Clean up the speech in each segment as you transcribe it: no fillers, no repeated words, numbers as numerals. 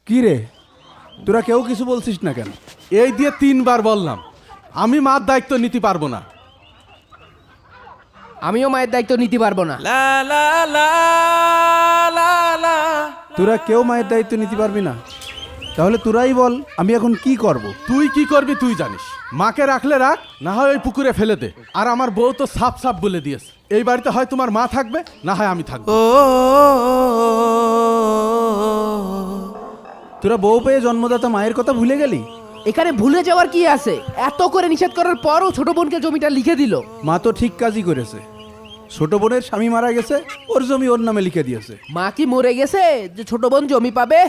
কি রে, তোরা কেউ কিছু বলছিস না কেন? এই দিয়ে 3বার বললাম আমি মার দায়িত্ব নিতে পারবো না। আমিও মায়ের দায়িত্ব নিতে পারবো না। তোরা কেউ মায়ের দায়িত্ব নিতে পারবি না? তাহলে তোরাই বল আমি এখন কি করব? তুই কি করবি তুই জানিস। মাকে রাখলে রাখ, না হয় ওই পুকুরে ফেলে দে। আর আমার বউ তো সাপ সাপ বলে দিয়েছে, এই বাড়িতে হয় তোমার মা থাকবে, না হয় আমি থাকবো। তোরা বউ পেয়ে জন্মদাতা মায়ের কথা ভুলে গেলি? এখানে ভুলে যাওয়ার কি আছে? এত করে নিষেধ করার পরও ছোট বোনকে জমিটা লিখে দিল। মা তো ঠিক কাজই করেছে। ছোট বোনের স্বামী মারা গেছে, ওর জমি ওর নামে লিখে দিয়েছে। মা কি মরে গেছে যে ছোট বোন জমি পাবে?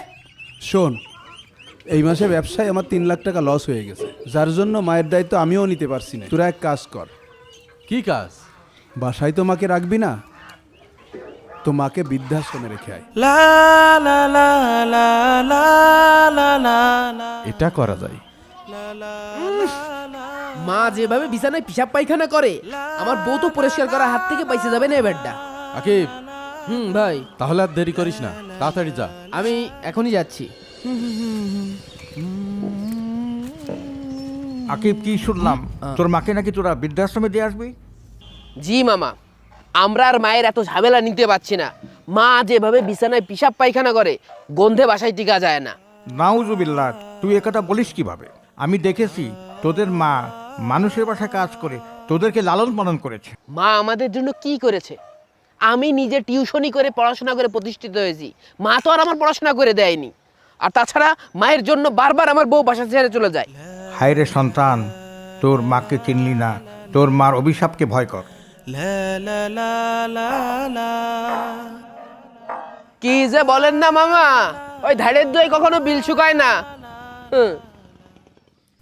শোন, এই মাসে ব্যবসায় আমার 3 লাখ টাকা লস হয়ে গেছে, যার জন্য মায়ের দায়িত্ব আমিও নিতে পারছি না। তোরা এক কাজ কর। কি কাজ? বাসায় তো মাকে রাখবি না, তো মাকে বৃদ্ধাশ্রমে রেখে আয়। এটা করা যায়। মা যেভাবে বিছানায় পিসাব পায়খানা করে, আমার বউ তো পরিষ্কার করার হাত থেকে পাইছে যাবে না এবারটা। আকিব, ভাই তাহলে আর দেরি করিস না, তাড়াতাড়ি যা। আমি এখনই যাচ্ছি। আকিব, কি শুনলাম তোর মাকে নাকি তোরা বৃদ্ধাশ্রমে দিয়ে আসবি? জি মামা, আমরা আর মায়ের এত ঝামেলা নিতে পারছি না। মা যেভাবে বিছানায় পিসাব পায়খানা করে, গন্ধে বাসায় টিকা যায় না। নাউজুবিল্লাহ, তুই একথা বলিস কিভাবে? আমি দেখেছি তোদের মা মানুষের বাসায় কাজ করে তোদেরকে লালন পালন করেছে। মা আমাদের জন্য কি করেছে? আমি নিজে টিউশনি করে পড়াশোনা করে প্রতিষ্ঠিত হয়েছি, মা তো আর আমার পড়াশোনা করে দেয়নি। আর তাছাড়া মায়ের জন্য বারবার আমার বউ বাসা ছেড়ে চলে যায়। হায়রে সন্তান, তোর মাকে চিনলি না, তোর মার অভিশাপকে ভয় কর। কি যে বলেন না মামা, ওই ধারের দই কখনো বিল শুকায় না।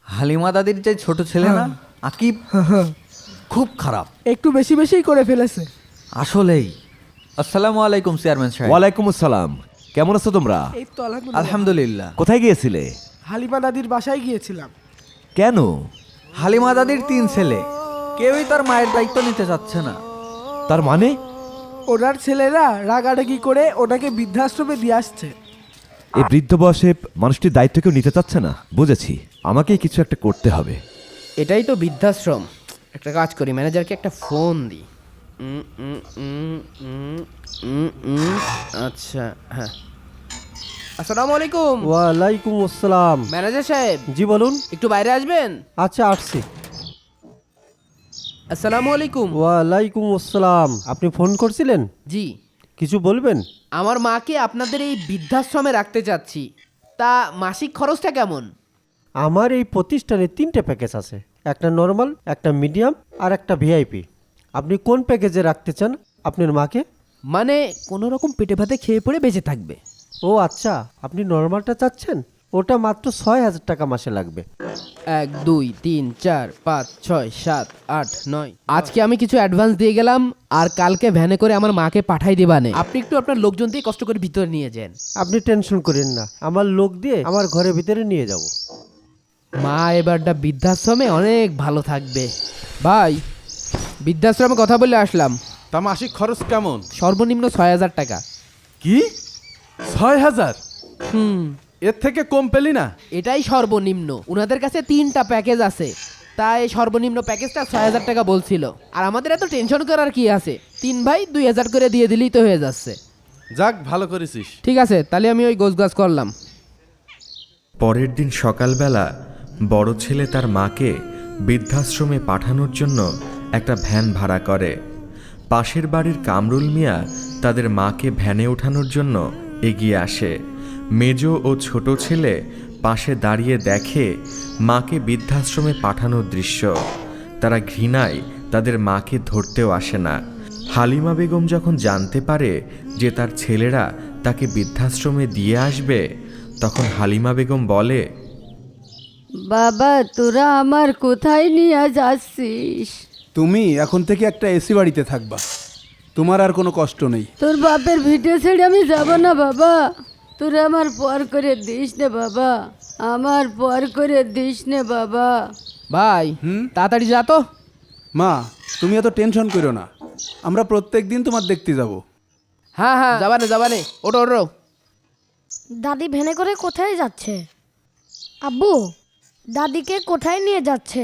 হালিমা দাদির যে ছোট ছেলে না আকিব, খুব খারাপ, একটু বেশি বেশিই করে ফেলেছে। আসলেই। আসসালামু আলাইকুম চেয়ারম্যান সাহেব। ওয়ালাইকুম আসসালাম। কেমন আছো তোমরা? এই তো আলহামদুলিল্লাহ। আলহামদুলিল্লাহ। কোথায় গিয়েছিলে? হালিমা দাদির বাসায় গিয়েছিলাম। কেন? হালিমা দাদির 3 ছেলে, কেউই তার মায়ের দায়িত্ব নিতে চাচ্ছে না। তার মানে? ওনার ছেলেরা রাগারাগি করে ওটাকে বৃদ্ধাশ্রমে দিয়ে আসছে। এই বৃদ্ধ বয়সে মানুষটির দায়িত্ব কেউ নিতে চাচ্ছে না। বুঝেছি, আমাকেই কিছু একটা করতে হবে। এটাই তো বৃদ্ধাশ্রম। একটা কাজ করি, ম্যানেজারকে একটা ফোন দিই। আচ্ছা, হ্যাঁ। আসসালামু আলাইকুম। ওয়ালাইকুম আসসালাম। ম্যানেজার সাহেব, জি বলুন। একটু বাইরে আসবেন? আচ্ছা, আসছি। আসসালামু আলাইকুম। ওয়ালাইকুম আসসালাম। আপনি ফোন করছিলেন? জি, কিছু বলবেন? আমার মাকে আপনাদের এই বৃদ্ধাশ্রমে রাখতে চাচ্ছি, তা মাসিক খরচটা কেমন? আমার এই প্রতিষ্ঠানে 3টে প্যাকেজ আছে, একটা নর্মাল, একটা মিডিয়াম আর একটা ভিআইপি। আপনি কোন প্যাকেজে রাখতে চান আপনার মাকে? মানে কোনো রকম পেটে ভাতে খেয়ে পড়ে বেঁচে থাকবে। ও আচ্ছা, আপনি নর্মালটা চাচ্ছেন? ওটা মাত্র 6,000 টাকা মাসে লাগবে। 1 2 3 4 5 6 7 8 9। আজকে আমি কিছু অ্যাডভান্স দিয়ে গেলাম, আর কালকে ভ্যানে করে আমার মাকে পাঠাই দিবানে। আপনি একটু আপনার লোকজন দিয়ে কষ্ট করে ভিতরে নিয়ে যান। আপনি টেনশন করেন না, আমার লোক দিয়ে আমার ঘরের ভিতরে নিয়ে যাব। মা এবারটা বৃদ্ধাশ্রমে অনেক ভালো থাকবে। ভাই, বৃদ্ধাশ্রমে কথা বলে আসলাম। তা মাসিক খরচ কেমন? সর্বনিম্ন 6,000 টাকা। কি 6,000? এর থেকে কম পেলি না? এটাই সর্বনিম্ন। ওনাদের কাছে 3টা প্যাকেজ আছে, তাই সর্বনিম্ন প্যাকেজটা 6,000 টাকা বলছিল। আর আমাদের এত টেনশন করার কি আছে? 3 ভাই 2,000 করে দিয়ে দিলেই তো হয়ে যাচ্ছে। যাক, ভালো করেছিস। ঠিক আছে, তাহলে আমি ওই গোছগাছ করলাম। পরের দিন সকালবেলা বড় ছেলে তার মাকে বৃদ্ধাশ্রমে পাঠানোর জন্য একটা ভ্যান ভাড়া করে। পাশের বাড়ির কামরুল মিয়া তাদের মাকে ভ্যানে ওঠানোর জন্য এগিয়ে আসে। মেজ ও ছোট ছেলে পাশে দাঁড়িয়ে দেখে মাকে বৃদ্ধাশ্রমে পাঠানোর দৃশ্য। তারা ঘৃণায় তাদের মাকে ধরতেও আসে না। হালিমা বেগম যখন জানতে পারে যে তার ছেলেরা তাকে বৃদ্ধাশ্রমে দিয়ে আসবে, তখন হালিমা বেগম বলে, বাবা, তোরা আমার কোথায় নিয়ে যাচ্ছিস? তুমি এখন থেকে একটা এসি বাড়িতে থাকবা, তোমার আর কোনো কষ্ট নেই। তোর বাপের ভিটে ছেড়ে আমি যাব না বাবা। তোরা আমার পর করে দিস নে বাবা, আমার পর করে দিস নে বাবা। ভাই, তাড়াতাড়ি যা তো। মা, তুমি এত টেনশন করো না, আমরা প্রত্যেক দিন তোমার দেখতে যাব। হ্যাঁ হ্যাঁ, যাবানে যাবানে, ওটো ওটো। দাদি ভ্যানে করে কোথায় যাচ্ছে? আব্বু, দাদিকে কোথায় নিয়ে যাচ্ছে?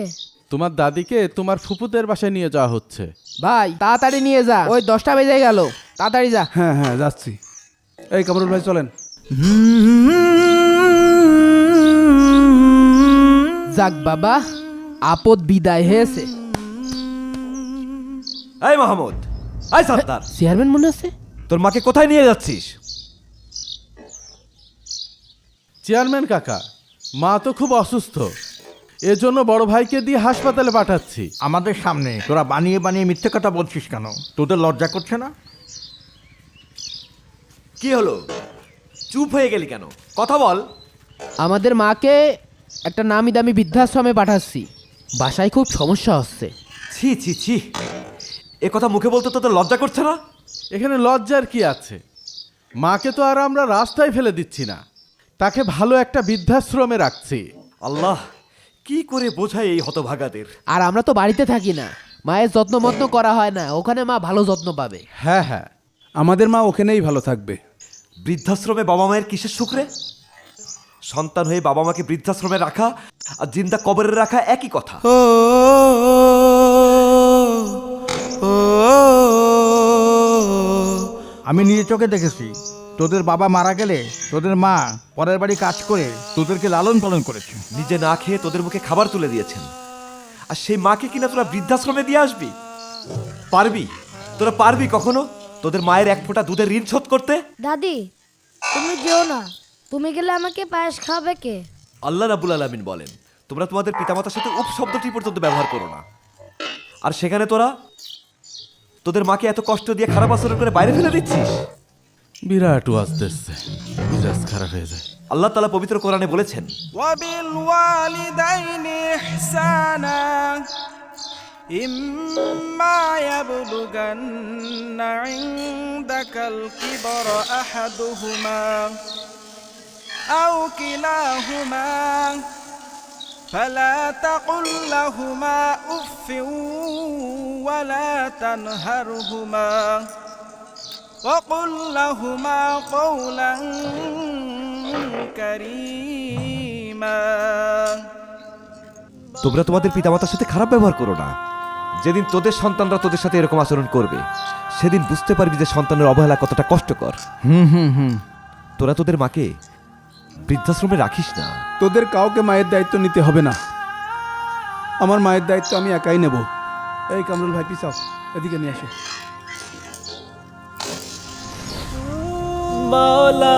তোমার দাদিকে তোমার ফুপুদের বাসায় নিয়ে যাওয়া হচ্ছে। ভাই তাড়াতাড়ি নিয়ে যা, ওই 10টা বেজে গেল, তাড়াতাড়ি যা। হ্যাঁ হ্যাঁ যাচ্ছি। এই কামরুল ভাই চলেন। যাক বাবা, আপদ বিদায় হয়েছে। এই মাহমুদ, এই সত্তার, চেয়ারম্যান মনে আছে? তোর মাকে কোথায় নিয়ে যাচ্ছিস? চেয়ারম্যান কাকা, মা তো খুব অসুস্থ, এজন্য বড় ভাইকে দিয়ে হাসপাতালে পাঠাচ্ছি। আমাদের সামনে তোরা বানিয়ে বানিয়ে মিথ্যে কথা বলছিস কেন? তোদের লজ্জা করছে না? কি হলো, চুপ হয়ে গেলি কেন? কথা বল। আমাদের মাকে একটা নামি দামি বৃদ্ধাশ্রমে পাঠাচ্ছি, বাসায় খুব সমস্যা হচ্ছে। ছি ছি ছি, এ কথা মুখে বলতে তোদের লজ্জা করছে না? এখানে লজ্জার কি আছে? মাকে তো আর আমরা রাস্তায় ফেলে দিচ্ছি না, তাকে ভালো একটা বৃদ্ধাশ্রমে রাখছি। আল্লাহ, কি করে বোঝায় এই হতভাগাদের। আর আমরা তো বাড়িতে থাকি না, মায়ের যত্ন মত্ন করা হয় না, ওখানে মা ভালো যত্ন পাবে। হ্যাঁ হ্যাঁ, আমাদের মা ওখানেই ভালো থাকবে। বৃদ্ধাশ্রমে বাবা মায়ের কিসের সুখ রে? সন্তান হয়ে বাবা মাকে বৃদ্ধাশ্রমে রাখা আর জিন্দা কবরে রাখা একই কথা। আমি নিজে চোখে দেখেছি, তোদের বাবা মারা গেলে তোদের মা পরের বাড়ি কাজ করে তোদেরকে লালন পালন করেছে। নিজে না খেয়ে তোদের মুখে খাবার তুলে দিয়েছেন, আর সেই মাকে কিনা তোরা বৃদ্ধাশ্রমে দিয়ে আসবি? পারবি? তোরা পারবি কখনো তোদের মায়ের এক ফোঁটা দুধের ঋণ শোধ করতে? দাদি, তুমি যেও না, তুমি গেলে আমাকে পায়েস খাবে কে? আল্লাহ রাব্বুল আলামিন বলেন, তোমরা তোমাদের পিতামাতার সাথে উপ শব্দটি পর্যন্ত ব্যবহার করো না। আর সেখানে তোরা তোদের মাকে এত কষ্ট দিয়ে খারাপ আচরণ করে বাইরে ফেলে দিচ্ছিস। বিরাট ওয়াজ দিচ্ছে, মিজাজ খারাপ হয়ে যায়। আল্লাহ তাআলা পবিত্র কোরআনে বলেছেন, وبالوالدين إحسانا إما يبلغن عندك الكبر أحدهما أو كلاهما فلا تقل لهما أف ولا تنهرهما وقل لهما قولا كريما। তোমরা তোমাদের পিতামাতার সাথে খারাপ ব্যবহার করো না। যেদিন তোদের সন্তানরা তোদের সাথে এরকম আচরণ করবে, সেদিন বুঝতে পারবি যে সন্তানের অবহেলা কতটা কষ্টকর। তোরা তোদের মাকে বৃদ্ধাশ্রমে রাখিস না। তোদের কাউকে মায়ের দায়িত্ব নিতে হবে না, আমার মায়ের দায়িত্ব আমি একাই নেব। এই কামরুল ভাই পিছাও, এদিকে নিয়ে আসো। মাওলা